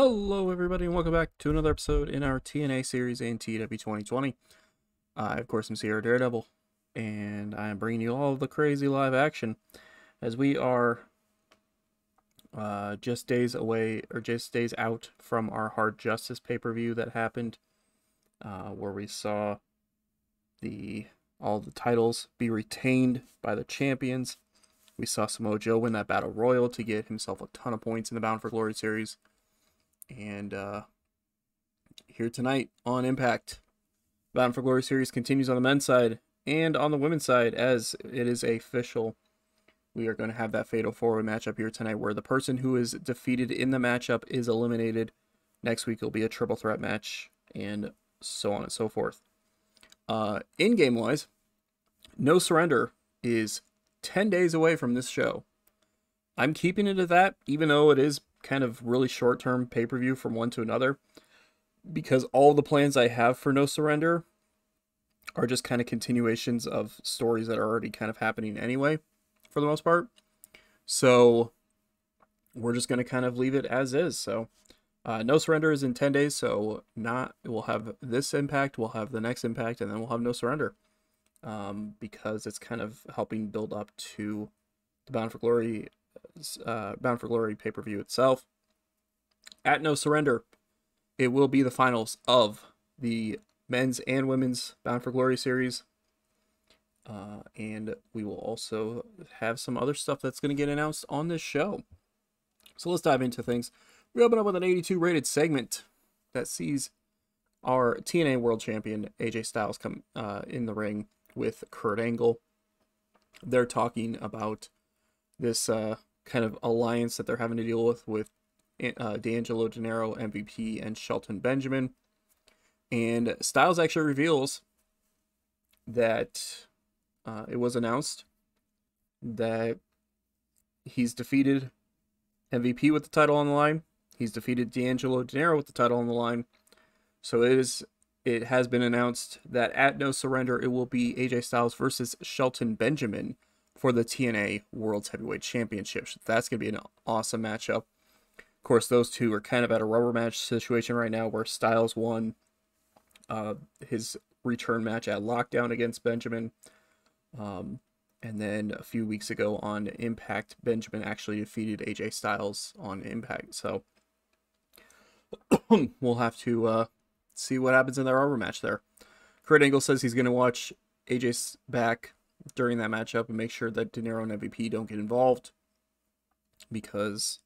Hello everybody and welcome back to another episode in our TNA series in TEW 2020. I of course am Sierra Daredevil, and I am bringing you all of the crazy live action as we are just days away, or just days out from our Hard Justice pay-per-view that happened, where we saw all the titles be retained by the champions. We saw Samoa Joe win that Battle Royal to get himself a ton of points in the Bound for Glory series. And here tonight on Impact, Bound for Glory series continues on the men's side and on the women's side, as it is official. We are going to have that fatal four-way matchup here tonight, where the person who is defeated in the matchup is eliminated. Next week it'll be a triple threat match, and so on and so forth. In-game wise, No Surrender is 10 days away from this show. I'm keeping it at that, even though it is kind of really short-term pay-per-view from one to another, because all the plans I have for No Surrender are just kind of continuations of stories that are already kind of happening anyway, for the most part. So we're just going to kind of leave it as is. So No Surrender is in 10 days, so we'll have this Impact, we'll have the next Impact, and then we'll have No Surrender, because it's kind of helping build up to the Bound for Glory pay-per-view itself. At No Surrender, it will be the finals of the men's and women's Bound for Glory series, and we will also have some other stuff that's going to get announced on this show. So let's dive into things. We open up with an 82 rated segment that sees our TNA World Champion AJ Styles come in the ring with Kurt Angle. They're talking about this kind of alliance that they're having to deal with D'Angelo Dinero, MVP, and Shelton Benjamin. And Styles actually reveals that it was announced that he's defeated MVP with the title on the line. He's defeated D'Angelo Dinero with the title on the line. So it has been announced that at No Surrender, it will be AJ Styles versus Shelton Benjamin for the TNA World Heavyweight Championship. That's going to be an awesome matchup. Of course, those two are kind of at a rubber match situation right now, where Styles won his return match at Lockdown against Benjamin. And then a few weeks ago on Impact, Benjamin actually defeated AJ Styles on Impact. So we'll have to see what happens in their rubber match there. Kurt Angle says he's going to watch AJ's back during that matchup and make sure that Dinero and MVP don't get involved, because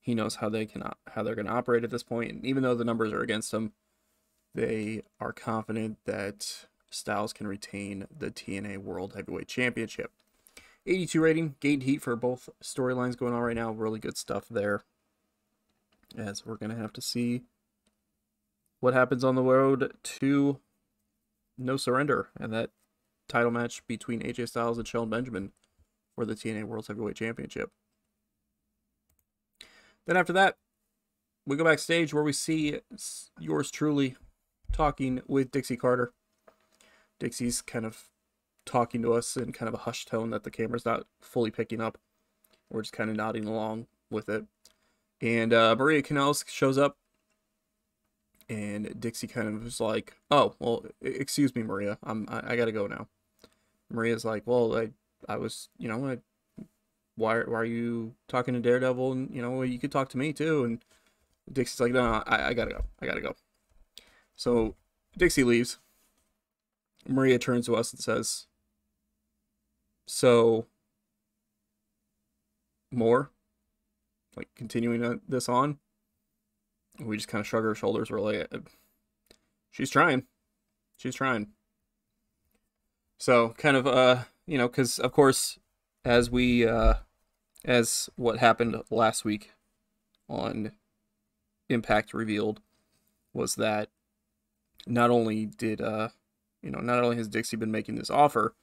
he knows how they're going to operate at this point. And even though the numbers are against them, they are confident that Styles can retain the TNA World Heavyweight Championship. 82 rating, gained heat for both storylines going on right now. Really good stuff there, as we're going to have to see what happens on the road to No Surrender and that title match between AJ Styles and Shelton Benjamin for the TNA World Heavyweight Championship. Then after that, we go backstage where we see yours truly talking with Dixie Carter. Dixie's kind of talking to us in kind of a hushed tone that the camera's not fully picking up. We're just kind of nodding along with it. And Maria Kanellis shows up, and Dixie kind of was like, "Oh, well, excuse me, Maria, I gotta go now." Maria's like, "Well, I was, why are you talking to Daredevil? And, you could talk to me too." And Dixie's like, "No, I gotta go. So Dixie leaves. Maria turns to us and says, "So, more? Like, continuing this on?" And we just kind of shrug our shoulders. We're like, she's trying. So kind of, because of course, as what happened last week on Impact revealed, was that not only has Dixie been making this offer,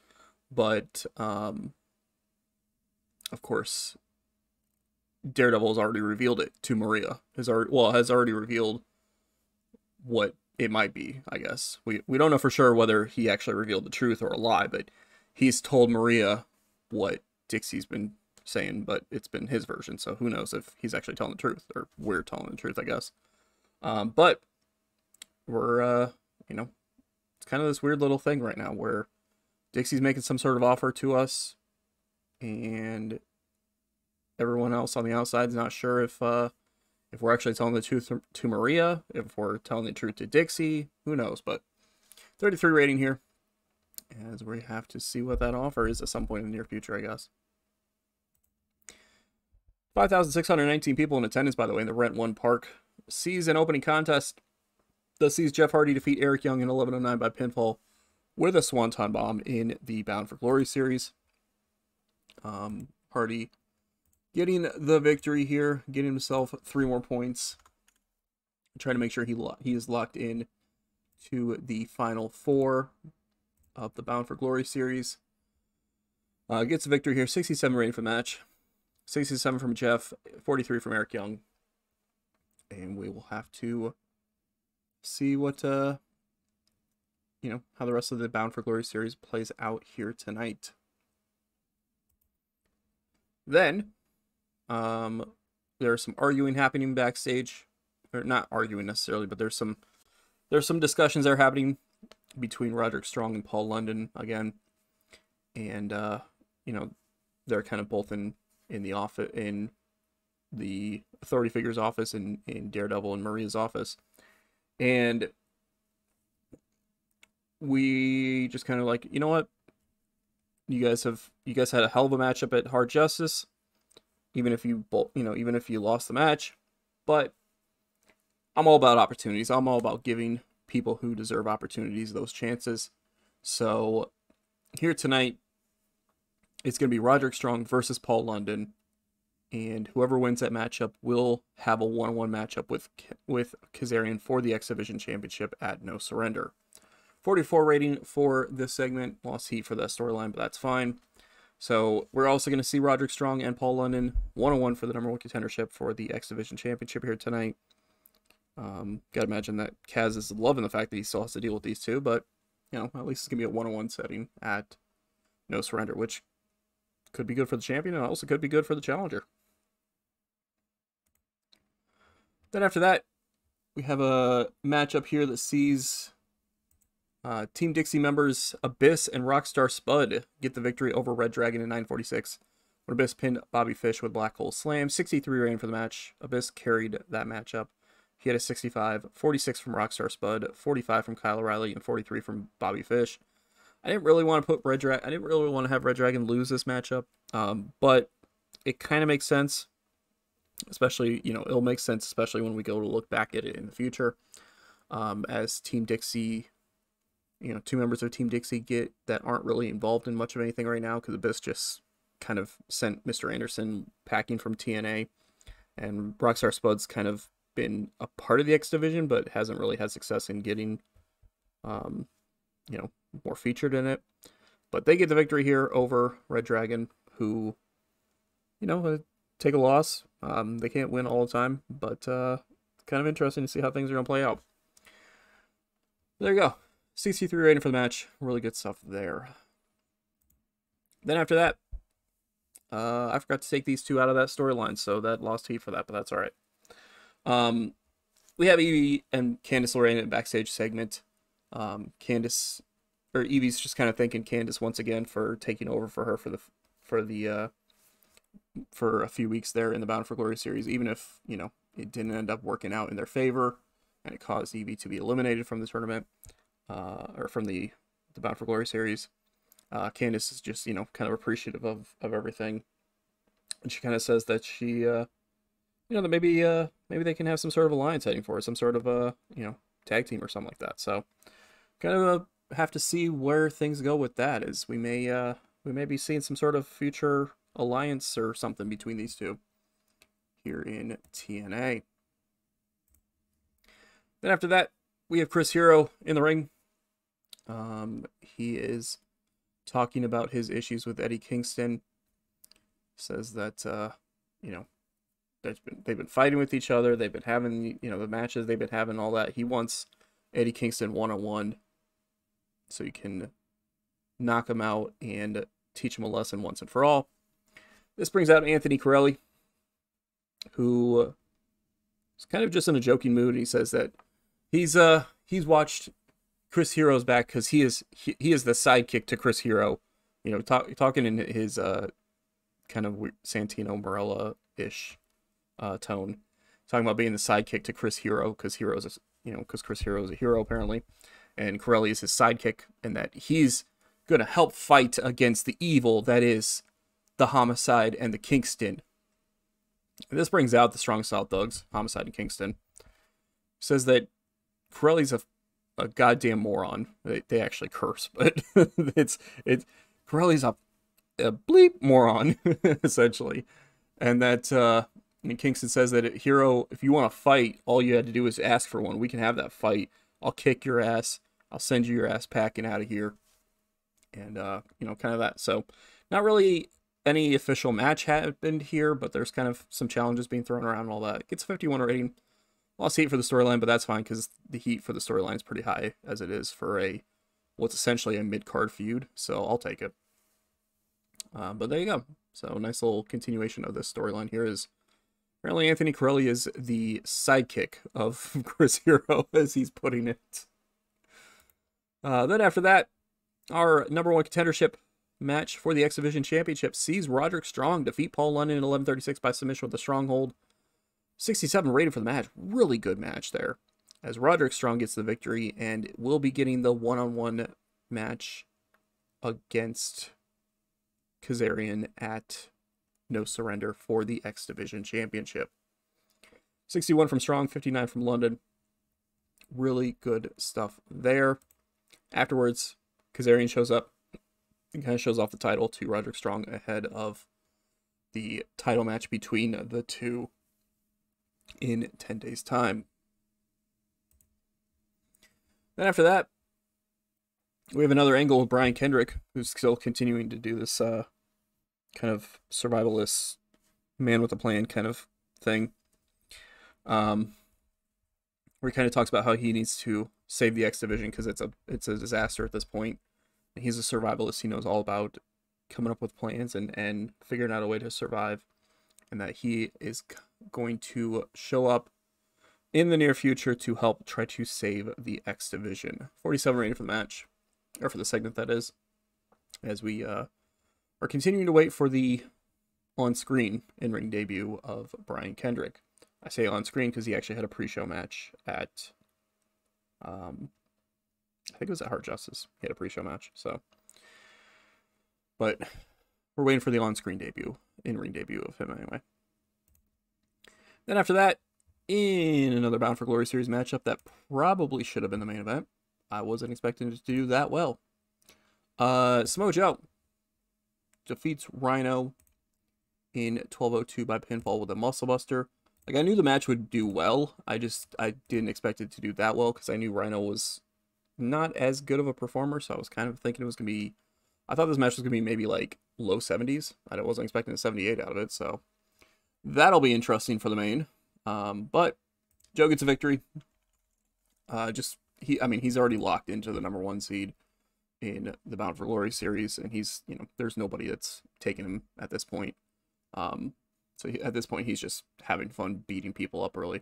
but of course, Daredevil has already revealed it to Maria. Has already revealed what it might be, I guess. We don't know for sure whether he actually revealed the truth or a lie, but he's told Maria what Dixie's been saying, but it's been his version, so who knows if he's actually telling the truth, or we're telling the truth, I guess. But we're, it's kind of this weird little thing right now where Dixie's making some sort of offer to us, and everyone else on the outside is not sure if we're actually telling the truth to Maria, if we're telling the truth to Dixie, who knows. But 33 rating here, as we have to see what that offer is at some point in the near future, I guess. 5,619 people in attendance, by the way, in the Rent 1 Park. Sees an opening contest that sees Jeff Hardy defeat Eric Young in 11:09 by pinfall with a Swanton Bomb in the Bound for Glory series. Hardy getting the victory here, getting himself 3 more points. Trying to make sure he is locked in to the final 4 of the Bound for Glory series. Gets a victory here, 67 rating for the match. 67 from Jeff, 43 from Eric Young. And we will have to see what, how the rest of the Bound for Glory series plays out here tonight. Then, there's some arguing happening backstage. Or not arguing necessarily, but there's some discussions that are happening between Roderick Strong and Paul London again. And, they're kind of both in the office, in the authority figure's office, and in Daredevil and Maria's office. And we just kind of like, you know what? You guys had a hell of a matchup at Hard Justice, even if you lost the match. But I'm all about opportunities. I'm all about giving people who deserve opportunities those chances. So here tonight, it's going to be Roderick Strong versus Paul London, and whoever wins that matchup will have a 1-on-1 matchup with Kazarian for the X Division Championship at No Surrender. 44 rating for this segment. Lost heat for that storyline, but that's fine. So we're also going to see Roderick Strong and Paul London 1-on-1 for the #1 contendership for the X Division Championship here tonight. Gotta imagine that Kaz is loving the fact that he still has to deal with these two, but at least it's gonna be a 1-on-1 setting at No Surrender, which could be good for the champion and also could be good for the challenger. Then after that, we have a matchup here that sees Team Dixie members Abyss and Rockstar Spud get the victory over Red Dragon in 9:46. When Abyss pinned Bobby Fish with Black Hole Slam. 63 rating for the match. Abyss carried that matchup. He had a 65, 46 from Rockstar Spud, 45 from Kyle O'Reilly, and 43 from Bobby Fish. I didn't really want to have Red Dragon lose this matchup, but it kind of makes sense. Especially, it'll make sense, especially when we go to look back at it in the future. As Team Dixie, 2 members of Team Dixie that aren't really involved in much of anything right now, because Abyss just kind of sent Mr. Anderson packing from TNA, and Rockstar Spud's kind of been a part of the X Division, but hasn't really had success in getting, more featured in it. But they get the victory here over Red Dragon, who, take a loss. They can't win all the time, but kind of interesting to see how things are going to play out. There you go. 63 rating for the match. Really good stuff there. Then after that, I forgot to take these 2 out of that storyline, so that lost heat for that, but that's all right. We have Evie and Candice LeRae in a backstage segment. Evie's just kind of thanking Candice once again for taking over for her for a few weeks there in the Bound for Glory series, even if, it didn't end up working out in their favor and it caused Evie to be eliminated from the tournament, or from the Bound for Glory series. Candice is just, kind of appreciative of everything. And she kind of says that she, that maybe they can have some sort of alliance heading for it, some sort of, tag team or something like that. So kind of have to see where things go with that, as we may be seeing some sort of future alliance or something between these two here in TNA. Then after that, we have Chris Hero in the ring. He is talking about his issues with Eddie Kingston. Says that, they've been fighting with each other. They've been having, the matches they've been having, all that. He wants Eddie Kingston 1-on-1 so he can knock him out and teach him a lesson once and for all. This brings out Anthony Corelli, who He's kind of just in a joking mood. He says that he's watched Chris Hero's back because he is the sidekick to Chris Hero. You know, talking in his kind of weird Santino Marella-ish tone, talking about being the sidekick to Chris Hero because Chris Hero is a hero apparently, and Corelli is his sidekick, and that he's gonna help fight against the evil that is the Homicide and the Kingston. And this brings out the Strong Style Thugs, Homicide and Kingston. Says that Corelli's a goddamn moron. They actually curse, but it's Corelli's a bleep moron essentially, and that and Kingston says that Hero, if you want to fight, all you had to do is ask for one. We can have that fight. I'll kick your ass. I'll send you your ass packing out of here, and kind of that. So, not really any official match happened here, but there's kind of some challenges being thrown around and all that. It gets a 51 rating. Lost heat for the storyline, but that's fine because the heat for the storyline is pretty high as it is for what's essentially a mid-card feud. So I'll take it. But there you go. So nice little continuation of this storyline here is apparently Anthony Corelli is the sidekick of Chris Hero, as he's putting it. Then after that, our #1 contendership match for the X Division Championship sees Roderick Strong defeat Paul London in 11:36 by submission with a stronghold. 67 rated for the match. Really good match there, as Roderick Strong gets the victory and will be getting the one-on-one match against Kazarian at No Surrender for the X Division Championship. 61 from Strong, 59 from London. Really good stuff there. Afterwards, Kazarian shows up and kind of shows off the title to Roderick Strong ahead of the title match between the two in 10 days' time. Then after that, we have another angle with Brian Kendrick, who's still continuing to do this kind of survivalist man with a plan kind of thing. Where he kind of talks about how he needs to save the X Division because it's a disaster at this point. And he's a survivalist. He knows all about coming up with plans and figuring out a way to survive. And that he is going to show up in the near future to help try to save the X Division. 47 rating for the match, or for the segment, that is, as we are continuing to wait for the on-screen in-ring debut of Brian Kendrick. I say on-screen because he actually had a pre-show match at, I think it was at Hard Justice. He had a pre-show match, so. But we're waiting for the on-screen debut, in-ring debut of him anyway. Then after that, in another Bound for Glory series matchup that probably should have been the main event. I wasn't expecting it to do that well. Samoa Joe defeats Rhino in 12:02 by pinfall with a muscle buster. Like, I knew the match would do well. I didn't expect it to do that well because I knew Rhino was not as good of a performer, so I was kind of thinking it was going to be... I thought this match was going to be maybe like low 70s. I wasn't expecting a 78 out of it, so that'll be interesting for the main. But Joe gets a victory. He's already locked into the #1 seed in the Bound for Glory series, and he's, there's nobody that's taking him at this point. At this point, he's just having fun beating people up early.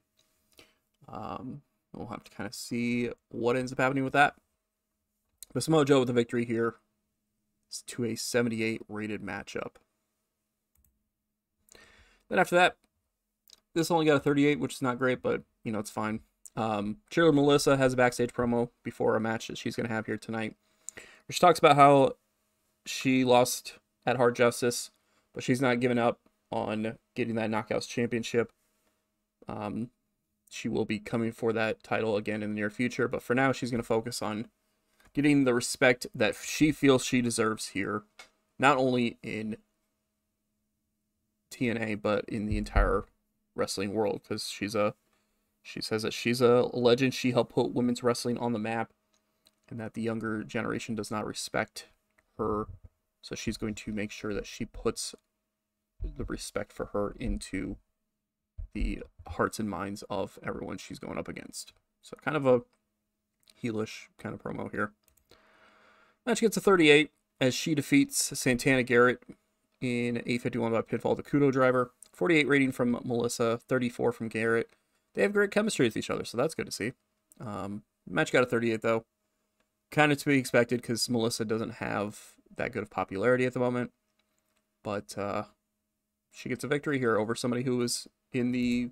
We'll have to kind of see what ends up happening with that. But Samoa Joe with the victory here to a 78 rated matchup. Then after that, this only got a 38, which is not great, but it's fine. Cheerleader Melissa has a backstage promo before a match that she's going to have here tonight. She talks about how she lost at Hard Justice, but she's not giving up on getting that Knockouts Championship. She will be coming for that title again in the near future, but for now she's going to focus on getting the respect that she feels she deserves here, not only in TNA, but in the entire wrestling world, because she says that she's a legend. She helped put women's wrestling on the map, and that the younger generation does not respect her, so she's going to make sure that she puts the respect for her into the hearts and minds of everyone she's going up against. So kind of a heelish kind of promo here. Match gets a 38 as she defeats Santana Garrett in 8:51 by pinfall, the Kudo driver. 48 rating from Melissa, 34 from Garrett. they have great chemistry with each other, so that's good to see. Match got a 38 though, kind of to be expected because Melissa doesn't have that good of popularity at the moment, but she gets a victory here over somebody who was in the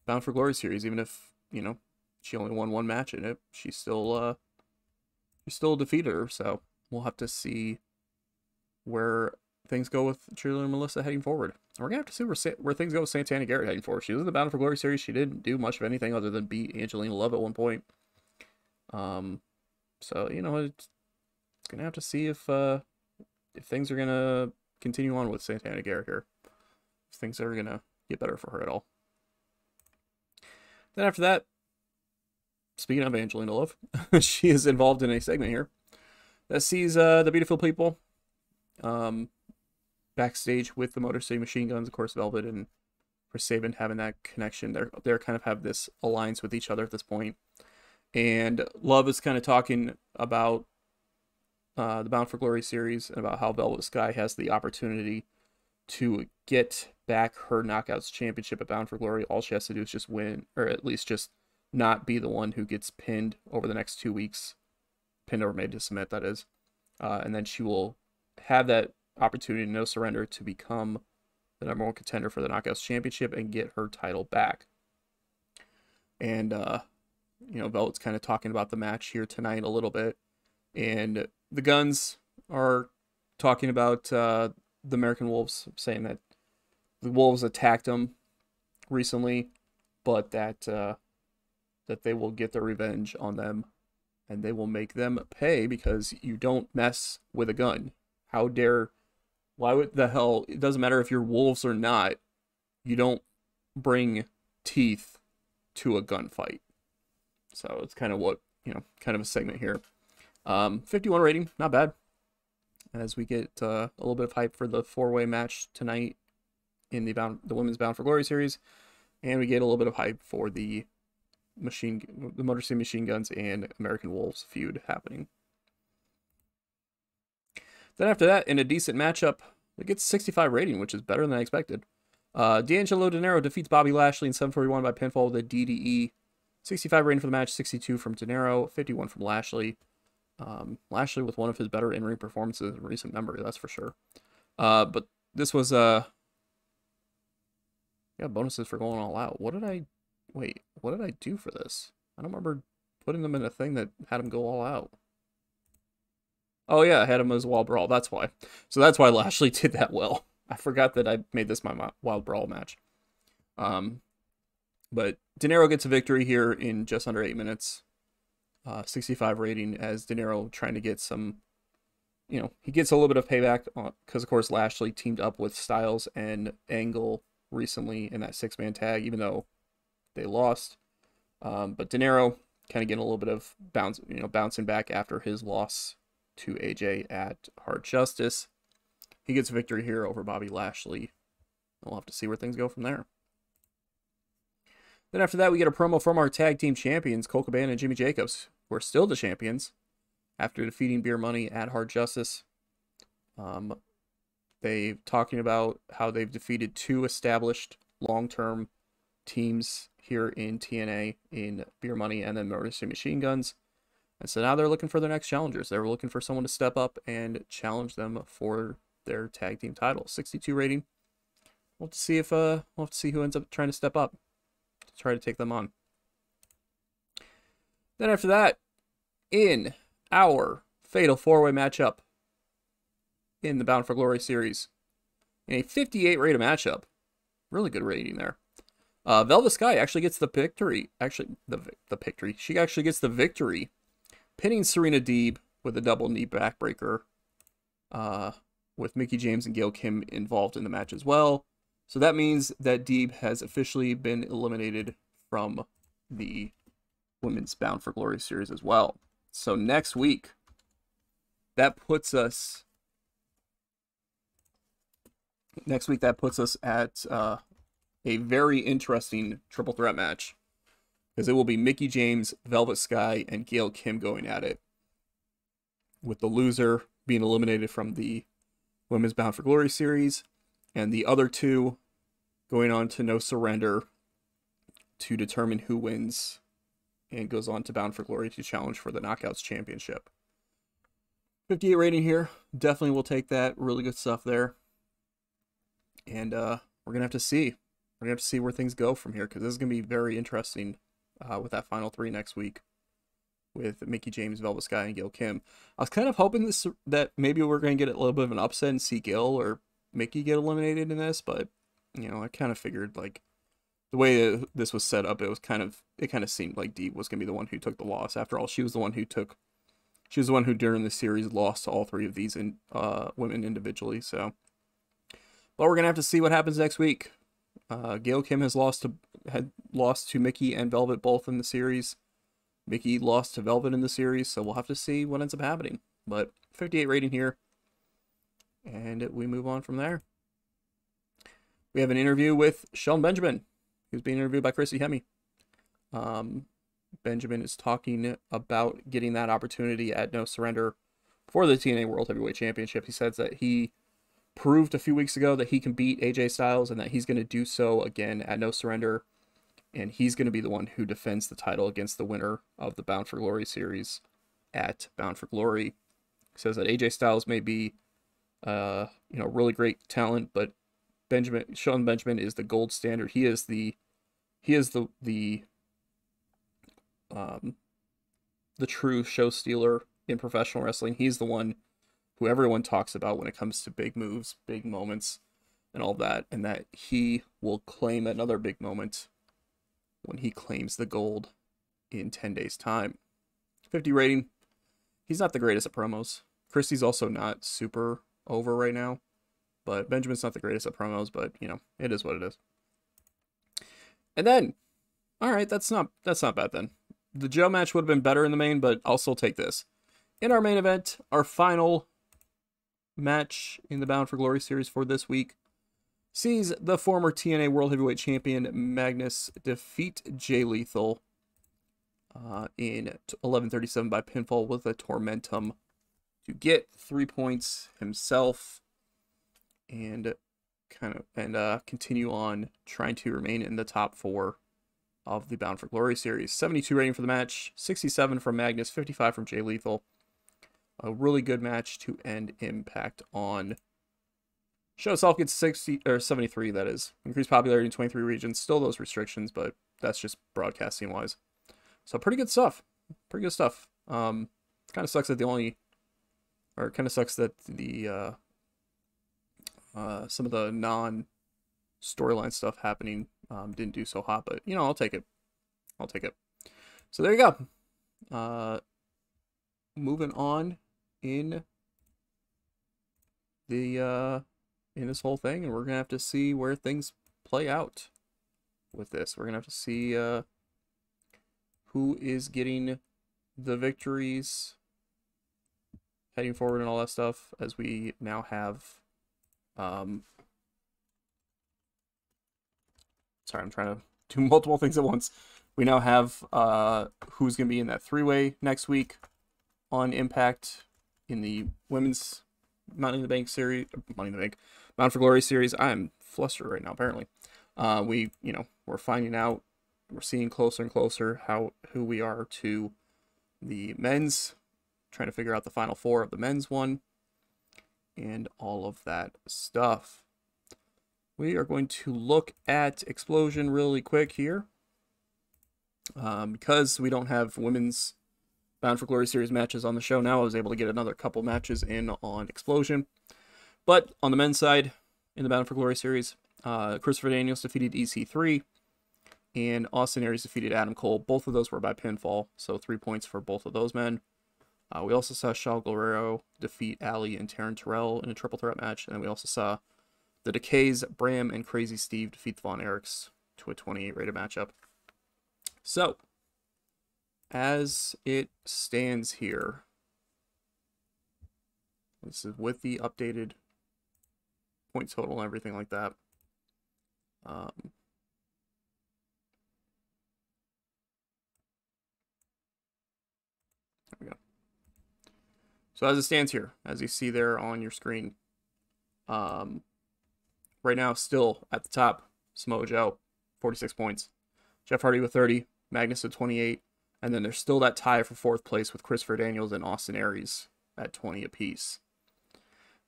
Bound for Glory series. Even if, you know, she only won one match in it, she still defeated her. So we'll have to see where things go with Cheerleader Melissa heading forward. We're gonna have to see where things go with Santana Garrett heading forward. She was in the Bound for Glory series. She didn't do much of anything other than beat Angelina Love at one point. So you know, it's gonna have to see if things are gonna continue on with Santana Garrett here. If things are gonna get better for her at all. Then after that, speaking of Angelina Love, she is involved in a segment here that sees the beautiful people backstage with the Motor City Machine Guns, of course, Velvet and Chris Sabin having that connection. They're kind of have this alliance with each other at this point. And Love is kind of talking about the Bound for Glory series and about how Velvet Sky has the opportunity to get back her Knockouts Championship at Bound for Glory. All she has to do is just win, or at least just not be the one who gets pinned over the next 2 weeks. Pinned or made to submit, that is. And then she will have that opportunity, no surrender, to become the #1 contender for the Knockouts Championship and get her title back. And, you know, Velvet's kind of talking about the match here tonight a little bit. And the Guns are talking about the American Wolves, saying that the Wolves attacked them recently, but that that they will get their revenge on them and they will make them pay because you don't mess with a gun. How dare, why would the hell, it doesn't matter if you're wolves or not, you don't bring teeth to a gunfight. So it's kind of what, you know, kind of a segment here. 51 rating, not bad. As we get a little bit of hype for the 4-way match tonight in the Women's Bound for Glory series. And we get a little bit of hype for the Motor City Machine Guns and American Wolves feud happening. Then after that, in a decent matchup, it gets a 65 rating, which is better than I expected. D'Angelo Dinero defeats Bobby Lashley in 741 by pinfall with a DDE. 65 rating for the match, 62 from Dinero, 51 from Lashley. Lashley with one of his better in-ring performances in recent memory, that's for sure. But this was yeah, bonuses for going all out. What did I do for this? I don't remember putting them in a thing that had him go all out. Oh yeah, I had him as Wild Brawl, that's why. So that's why Lashley did that well. I forgot that I made this my Wild Brawl match. But Dinero gets a victory here in just under 8 minutes. 65 rating, as Dinero trying to get some, you know, he gets a little bit of payback because, of course, Lashley teamed up with Styles and Angle recently in that 6-man tag, even though they lost. But Dinero kind of getting a little bit of bouncing back after his loss to AJ at Hard Justice. He gets a victory here over Bobby Lashley. We'll have to see where things go from there. Then after that, we get a promo from our tag team champions, Colt Cabana and Jimmy Jacobs, who are still the champions after defeating Beer Money at Hard Justice. They're talking about how they've defeated 2 established long-term teams here in TNA in Beer Money and then Motor City Machine Guns. And so now they're looking for their next challengers. They're looking for someone to step up and challenge them for their tag team title. 62 rating. We'll have to see if we'll have to see who ends up trying to step up to try to take them on. Then after that, in our fatal 4-way matchup in the Bound for Glory series, in a 58 rated matchup, really good rating there. Velvet Sky actually gets the victory. Actually, the victory. She actually gets the victory, pinning Serena Deeb with a double knee backbreaker, with Mickie James and Gail Kim involved in the match as well. So that means that Deeb has officially been eliminated from the Women's Bound for Glory series as well. So next week, that puts us at a very interesting triple threat match, because it will be Mickie James, Velvet Sky, and Gail Kim going at it, with the loser being eliminated from the Women's Bound for Glory series, and the other 2 going on to No Surrender to determine who wins and goes on to Bound for Glory to challenge for the Knockouts Championship. 58 rating here. Definitely will take that. Really good stuff there. And we're going to have to see. We're going to have to see where things go from here, because this is going to be very interesting with that final 3 next week with Mickie James, Velvet Sky, and Gail Kim. I was kind of hoping that maybe we're going to get a little bit of an upset and see Gail or Mickie get eliminated in this, but, you know, I kind of figured, like, the way this was set up, it kind of seemed like Dee was going to be the one who took the loss. After all, she was the one who during the series lost to all 3 of these women individually. So, but we're gonna have to see what happens next week. Gail Kim had lost to Mickie and Velvet both in the series. Mickie lost to Velvet in the series, so we'll have to see what ends up happening. But 58 rating here, and we move on from there. We have an interview with Shelton Benjamin, who's being interviewed by Chrissy Hemme. Benjamin is talking about getting that opportunity at No Surrender for the TNA World Heavyweight Championship. He says that he proved a few weeks ago that he can beat AJ Styles and that he's going to do so again at No Surrender. And he's going to be the one who defends the title against the winner of the Bound for Glory series at Bound for Glory. He says that AJ Styles may be, really great talent, but Shelton Benjamin is the gold standard. He is the true show stealer in professional wrestling. He's the one who everyone talks about when it comes to big moves, big moments, and all that, and that he will claim another big moment when he claims the gold in 10 days' time. 50 rating. He's not the greatest at promos. Christy's also not super over right now, but Benjamin's not the greatest at promos, but, you know, it is what it is. And then, all right, that's not bad then. The Joe match would have been better in the main, but I'll still take this. In our main event, our final match in the Bound for Glory series for this week sees the former TNA World Heavyweight Champion Magnus defeat Jay Lethal in 11:37 by pinfall with a Tormentum to get 3 points himself and continue on trying to remain in the top 4 of the Bound for Glory series. 72 rating for the match, 67 from Magnus, 55 from Jay Lethal. A really good match to end Impact on. Show itself gets 73, that is. Increased popularity in 23 regions. Still those restrictions, but that's just broadcasting wise. So pretty good stuff. Pretty good stuff. Kind of sucks that the some of the non-storyline stuff happening didn't do so hot, but, you know, I'll take it. I'll take it. So there you go. Moving on in this whole thing, and we're gonna have to see where things play out with this. We're gonna have to see who is getting the victories heading forward and all that stuff, as we now have sorry, I'm trying to do multiple things at once. We now have who's going to be in that 3-way next week on Impact in the women's Bound for Glory series. I'm flustered right now, apparently. We're finding out, we're seeing closer and closer who we are to the men's, trying to figure out the final 4 of the men's one, and all of that stuff. We are going to look at Explosion really quick here. Because we don't have women's Bound for Glory series matches on the show now, I was able to get another couple matches in on Explosion. But on the men's side, in the Bound for Glory series, Christopher Daniels defeated EC3, and Austin Aries defeated Adam Cole. Both of those were by pinfall, so 3 points for both of those men. We also saw Shaul Guerrero defeat Ali and Taryn Terrell in a triple threat match, and then we also saw the Decays, Bram, and Crazy Steve defeat the Von Erichs to a 28 rated matchup. So, as it stands here, this is with the updated point total and everything like that. There we go. So as it stands here, as you see there on your screen, right now still at the top, Samoa Joe, 46 points. Jeff Hardy with 30, Magnus with 28, and then there's still that tie for 4th place with Christopher Daniels and Austin Aries at 20 apiece.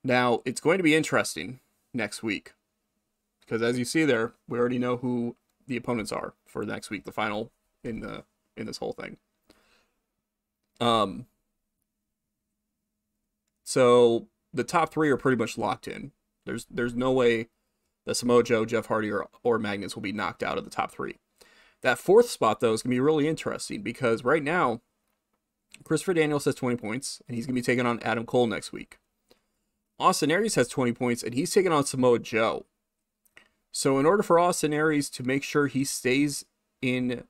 Now, it's going to be interesting next week, because as you see there, we already know who the opponents are for next week, the final in this whole thing. So the top 3 are pretty much locked in. There's no way that Samoa Joe, Jeff Hardy, or Magnus will be knocked out of the top 3. That 4th spot, though, is going to be really interesting, because right now, Christopher Daniels has 20 points, and he's going to be taking on Adam Cole next week. Austin Aries has 20 points, and he's taking on Samoa Joe. So in order for Austin Aries to make sure he stays in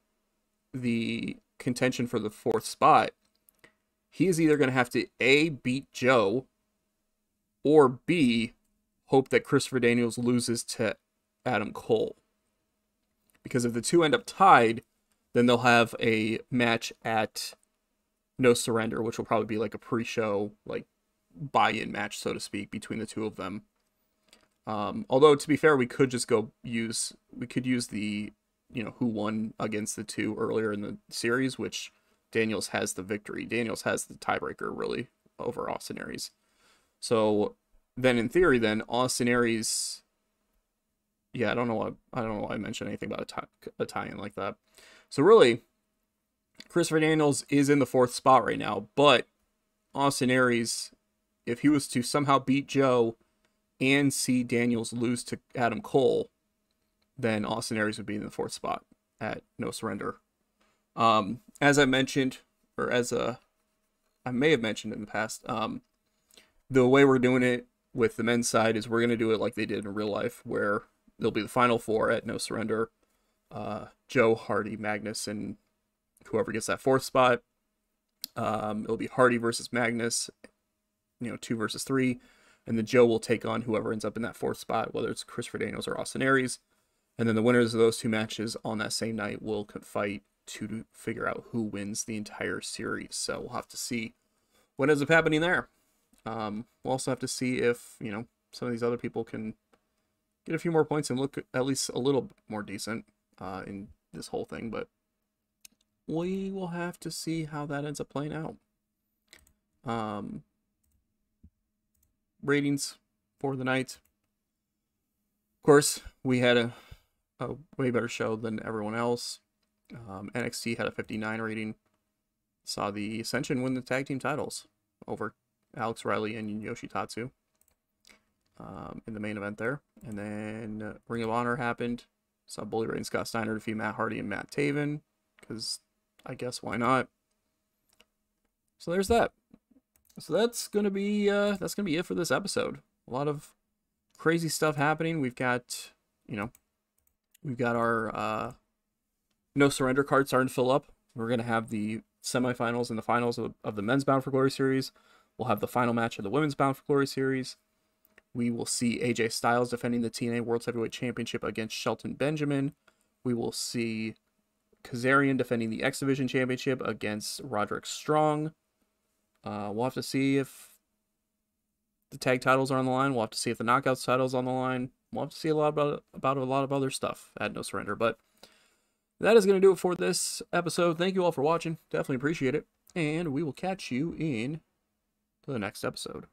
the contention for the 4th spot, he is either going to have to A, beat Joe, or B, hope that Christopher Daniels loses to Adam Cole. Because if the two end up tied, then they'll have a match at No Surrender, which will probably be like a pre-show, like buy-in match, so to speak, between the two of them. Although, to be fair, we could use the, who won against the two earlier in the series, which Daniels has the victory. Daniels has the tiebreaker, really, over Austin Aries. So then, in theory, Austin Aries, I don't know why I mentioned anything about a tie-in like that. So really, Christopher Daniels is in the 4th spot right now, but Austin Aries, if he was to somehow beat Joe and see Daniels lose to Adam Cole, then Austin Aries would be in the 4th spot at No Surrender. As I mentioned, or as I may have mentioned in the past, the way we're doing it with the men's side is we're going to do it like they did in real life, where there'll be the final 4 at No Surrender. Joe, Hardy, Magnus, and whoever gets that 4th spot. It'll be Hardy versus Magnus, 2 versus 3. And then Joe will take on whoever ends up in that 4th spot, whether it's Christopher Daniels or Austin Aries. And then the winners of those 2 matches on that same night will fight to figure out who wins the entire series. So we'll have to see what ends up happening there. We'll also have to see if, some of these other people can get a few more points and look at least a little more decent in this whole thing. But we will have to see how that ends up playing out. Ratings for the night. Of course, we had a way better show than everyone else. NXT had a 59 rating. Saw the Ascension win the tag team titles over Alex Riley and Yoshitatsu in the main event there. And then Ring of Honor happened. Saw Bully Ray and Scott Steiner defeat Matt Hardy and Matt Taven, because I guess why not? So there's that. So that's gonna be it for this episode. A lot of crazy stuff happening. We've got our No Surrender card starting to fill up. We're gonna have the semifinals and the finals of the men's Bound for Glory series. We'll have the final match of the women's Bound for Glory series. We will see AJ Styles defending the TNA World Heavyweight Championship against Shelton Benjamin. We will see Kazarian defending the X Division Championship against Roderick Strong. We'll have to see if the tag titles are on the line. We'll have to see if the Knockouts title's on the line. We'll have to see a lot about a lot of other stuff at No Surrender. But that is going to do it for this episode. Thank you all for watching. Definitely appreciate it. And we will catch you in the next episode.